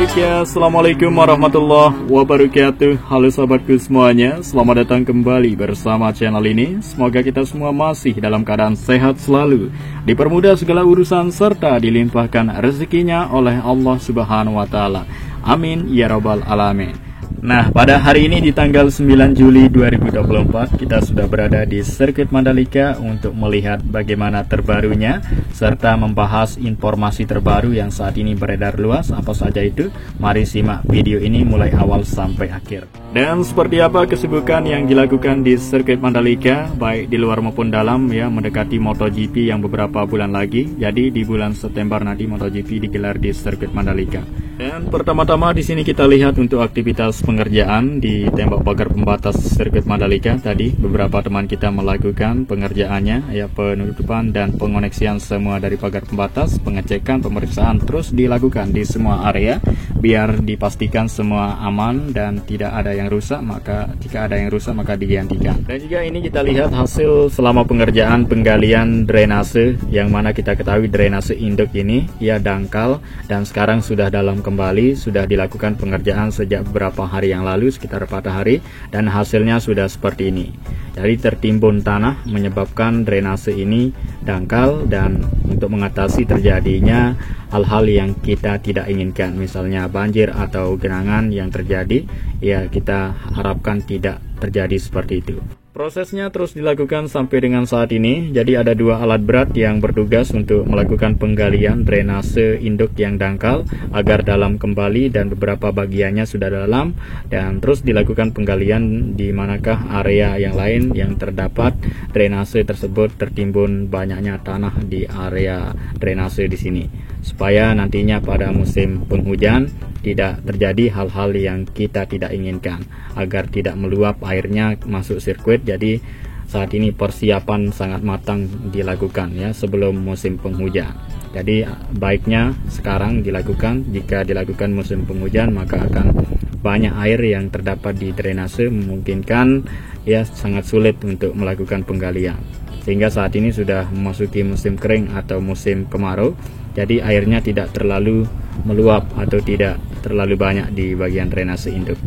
Baik ya, Assalamualaikum warahmatullahi wabarakatuh. Halo sahabatku semuanya, selamat datang kembali bersama channel ini. Semoga kita semua masih dalam keadaan sehat selalu, dipermudah segala urusan serta dilimpahkan rezekinya oleh Allah Subhanahu wa Ta'ala. Amin ya rabbal alamin. Nah, pada hari ini di tanggal 9 Juli 2024 kita sudah berada di sirkuit Mandalika untuk melihat bagaimana terbarunya serta membahas informasi terbaru yang saat ini beredar luas. Apa saja itu? Mari simak video ini mulai awal sampai akhir. Dan seperti apa kesibukan yang dilakukan di sirkuit Mandalika baik di luar maupun dalam ya, mendekati MotoGP yang beberapa bulan lagi. Jadi di bulan September nanti MotoGP digelar di sirkuit Mandalika. Dan pertama-tama di sini kita lihat untuk aktivitas pengerjaan di tembok pagar pembatas sirkuit Mandalika. Tadi beberapa teman kita melakukan pengerjaannya ya, penutupan dan pengoneksian semua dari pagar pembatas, pengecekan, pemeriksaan terus dilakukan di semua area biar dipastikan semua aman dan tidak ada yang rusak. Maka jika ada yang rusak maka digantikan. Dan juga ini kita lihat hasil selama pengerjaan penggalian drainase, yang mana kita ketahui drainase induk ini ya dangkal dan sekarang sudah dalam kembali, sudah dilakukan pengerjaan sejak beberapa hari yang lalu, sekitar 4 hari, dan hasilnya sudah seperti ini. Jadi tertimbun tanah menyebabkan drainase ini dangkal, dan untuk mengatasi terjadinya hal-hal yang kita tidak inginkan, misalnya banjir atau genangan yang terjadi, ya kita harapkan tidak terjadi seperti itu. Prosesnya terus dilakukan sampai dengan saat ini. Jadi ada 2 alat berat yang bertugas untuk melakukan penggalian drainase induk yang dangkal agar dalam kembali, dan beberapa bagiannya sudah dalam, dan terus dilakukan penggalian di manakah area yang lain yang terdapat drainase tersebut tertimbun banyaknya tanah di area drainase di sini, supaya nantinya pada musim penghujan tidak terjadi hal-hal yang kita tidak inginkan, agar tidak meluap airnya masuk sirkuit. Jadi saat ini persiapan sangat matang dilakukan ya sebelum musim penghujan. Jadi baiknya sekarang dilakukan. Jika dilakukan musim penghujan maka akan banyak air yang terdapat di drainase, memungkinkan ya sangat sulit untuk melakukan penggalian. Sehingga saat ini sudah memasuki musim kering atau musim kemarau, jadi airnya tidak terlalu meluap atau tidak terlalu banyak di bagian drainase induk.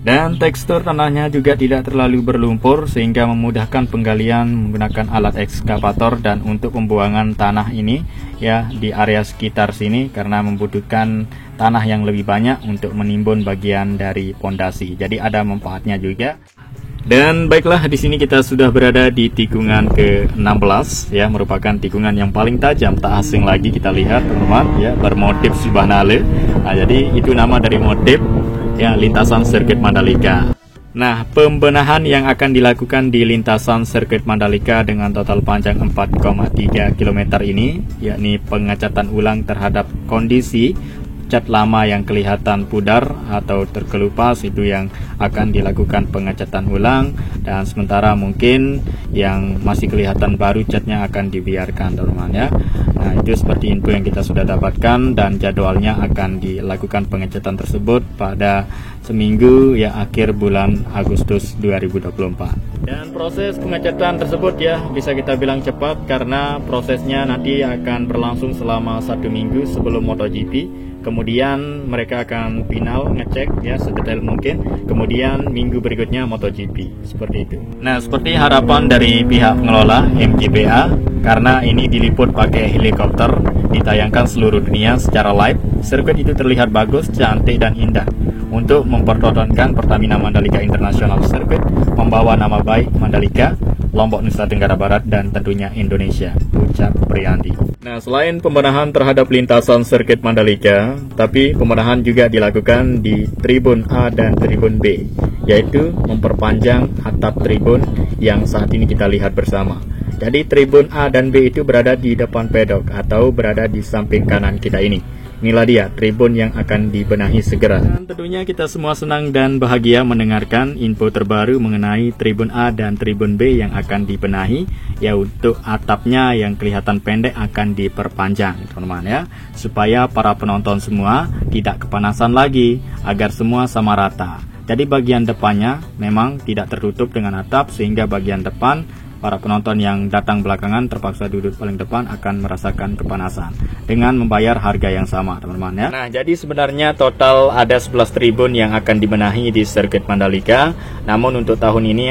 Dan tekstur tanahnya juga tidak terlalu berlumpur sehingga memudahkan penggalian menggunakan alat ekskavator. Dan untuk pembuangan tanah ini ya di area sekitar sini, karena membutuhkan tanah yang lebih banyak untuk menimbun bagian dari pondasi, jadi ada manfaatnya juga. Dan baiklah, di sini kita sudah berada di tikungan ke-16 ya, merupakan tikungan yang paling tajam, tak asing lagi kita lihat teman-teman ya, bermotif Subhanale. Nah, jadi itu nama dari motif ya lintasan sirkuit Mandalika. Nah, pembenahan yang akan dilakukan di lintasan sirkuit Mandalika dengan total panjang 4,3 km ini, yakni pengecatan ulang terhadap kondisi cat lama yang kelihatan pudar atau terkelupas, itu yang akan dilakukan pengecatan ulang. Dan sementara mungkin yang masih kelihatan baru catnya akan dibiarkan teman-teman ya. Nah, itu seperti info yang kita sudah dapatkan, dan jadwalnya akan dilakukan pengecatan tersebut pada seminggu ya akhir bulan Agustus 2024. Dan proses pengecatan tersebut ya bisa kita bilang cepat, karena prosesnya nanti akan berlangsung selama 1 minggu sebelum MotoGP. Kemudian mereka akan final ngecek ya sedetail mungkin. Kemudian minggu berikutnya MotoGP, seperti itu. Nah, seperti harapan dari pihak pengelola MGPA, karena ini diliput pakai helikopter, ditayangkan seluruh dunia secara live, sirkuit itu terlihat bagus, cantik dan indah. Untuk mempertontonkan Pertamina Mandalika International Circuit, membawa nama baik Mandalika, Lombok, Nusa Tenggara Barat, dan tentunya Indonesia, ucap Priandi. Nah, selain pembenahan terhadap lintasan sirkuit Mandalika, tapi pembenahan juga dilakukan di Tribun A dan Tribun B, yaitu memperpanjang atap tribun yang saat ini kita lihat bersama. Jadi Tribun A dan B itu berada di depan pedok atau berada di samping kanan kita ini. Inilah dia tribun yang akan dibenahi segera. Dan tentunya kita semua senang dan bahagia mendengarkan info terbaru mengenai Tribun A dan Tribun B yang akan dibenahi. Ya, untuk atapnya yang kelihatan pendek akan diperpanjang teman-teman ya, supaya para penonton semua tidak kepanasan lagi, agar semua sama rata. Jadi bagian depannya memang tidak tertutup dengan atap, sehingga bagian depan para penonton yang datang belakangan terpaksa duduk paling depan akan merasakan kepanasan dengan membayar harga yang sama, teman-teman ya. Nah, jadi sebenarnya total ada 11 tribun yang akan dibenahi di sirkuit Mandalika. Namun untuk tahun ini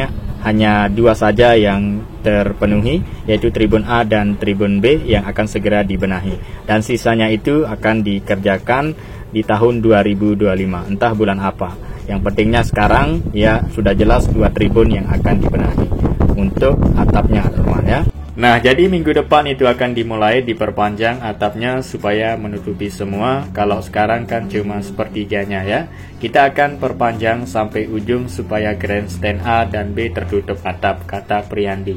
hanya 2 saja yang terpenuhi, yaitu Tribun A dan Tribun B yang akan segera dibenahi. Dan sisanya itu akan dikerjakan di tahun 2025, entah bulan apa. Yang pentingnya sekarang ya sudah jelas 2 tribun yang akan dibenahi untuk atapnya, teman-teman ya. Nah, jadi minggu depan itu akan dimulai diperpanjang atapnya supaya menutupi semua. Kalau sekarang kan cuma sepertiganya ya. Kita akan perpanjang sampai ujung supaya grandstand A dan B tertutup atap, kata Priyandi.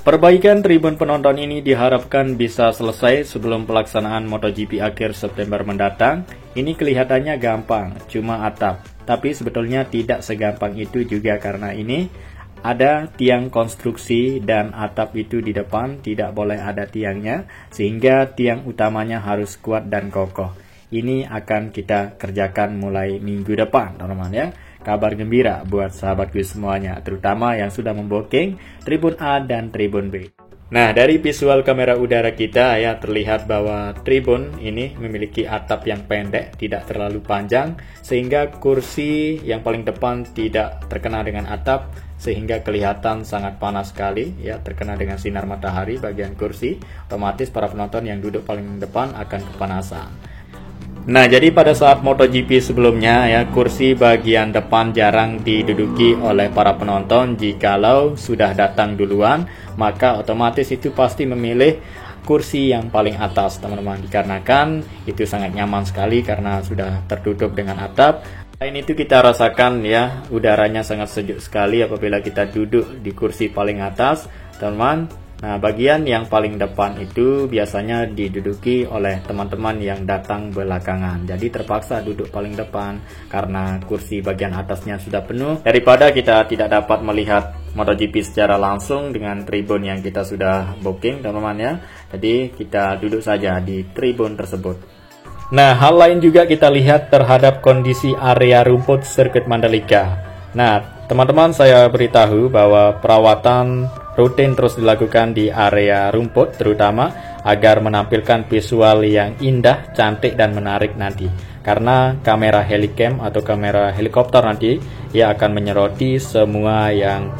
Perbaikan tribun penonton ini diharapkan bisa selesai sebelum pelaksanaan MotoGP akhir September mendatang. Ini kelihatannya gampang, cuma atap. Tapi sebetulnya tidak segampang itu juga karena ini ada tiang konstruksi dan atap itu di depan tidak boleh ada tiangnya, sehingga tiang utamanya harus kuat dan kokoh. Ini akan kita kerjakan mulai minggu depan, teman-teman ya. Kabar gembira buat sahabatku semuanya, terutama yang sudah membooking Tribun A dan Tribun B. Nah, dari visual kamera udara kita ya terlihat bahwa tribun ini memiliki atap yang pendek, tidak terlalu panjang, sehingga kursi yang paling depan tidak terkena dengan atap, sehingga kelihatan sangat panas sekali ya, terkena dengan sinar matahari bagian kursi. Otomatis para penonton yang duduk paling depan akan kepanasan. Nah, jadi pada saat MotoGP sebelumnya ya, kursi bagian depan jarang diduduki oleh para penonton. Jikalau sudah datang duluan, maka otomatis itu pasti memilih kursi yang paling atas, teman-teman, dikarenakan itu sangat nyaman sekali karena sudah tertutup dengan atap. Selain itu kita rasakan ya, udaranya sangat sejuk sekali apabila kita duduk di kursi paling atas, teman-teman. Nah, bagian yang paling depan itu biasanya diduduki oleh teman-teman yang datang belakangan. Jadi terpaksa duduk paling depan karena kursi bagian atasnya sudah penuh. Daripada kita tidak dapat melihat MotoGP secara langsung dengan tribun yang kita sudah booking, teman-teman ya. Jadi kita duduk saja di tribun tersebut. Nah, hal lain juga kita lihat terhadap kondisi area rumput sirkuit Mandalika. Nah, teman-teman, saya beritahu bahwa perawatan rutin terus dilakukan di area rumput, terutama agar menampilkan visual yang indah, cantik, dan menarik nanti. Karena kamera helicam atau kamera helikopter nanti ia akan menyoroti semua yang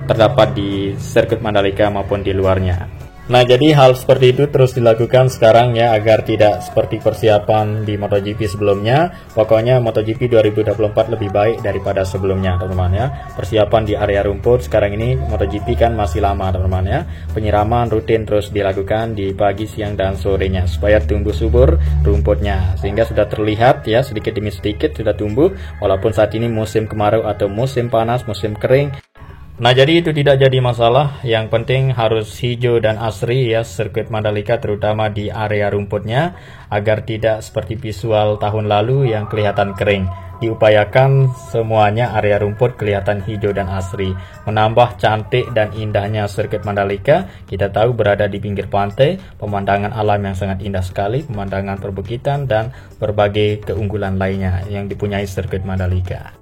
terdapat di sirkuit Mandalika maupun di luarnya. Nah, jadi hal seperti itu terus dilakukan sekarang ya, agar tidak seperti persiapan di MotoGP sebelumnya. Pokoknya MotoGP 2024 lebih baik daripada sebelumnya, teman-teman ya. Persiapan di area rumput sekarang ini, MotoGP kan masih lama, teman-teman ya. Penyiraman rutin terus dilakukan di pagi, siang, dan sorenya supaya tumbuh subur rumputnya, sehingga sudah terlihat ya sedikit demi sedikit sudah tumbuh walaupun saat ini musim kemarau atau musim panas, musim kering. Nah, jadi itu tidak jadi masalah. Yang penting harus hijau dan asri ya sirkuit Mandalika, terutama di area rumputnya, agar tidak seperti visual tahun lalu yang kelihatan kering. Diupayakan semuanya area rumput kelihatan hijau dan asri, menambah cantik dan indahnya sirkuit Mandalika. Kita tahu berada di pinggir pantai, pemandangan alam yang sangat indah sekali, pemandangan perbukitan dan berbagai keunggulan lainnya yang dipunyai sirkuit Mandalika.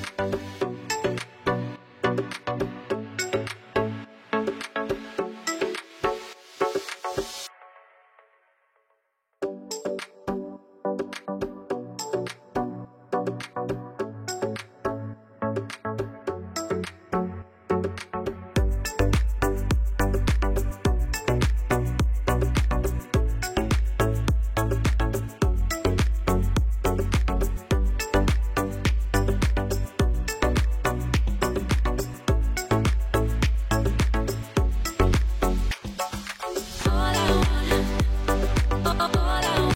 ya.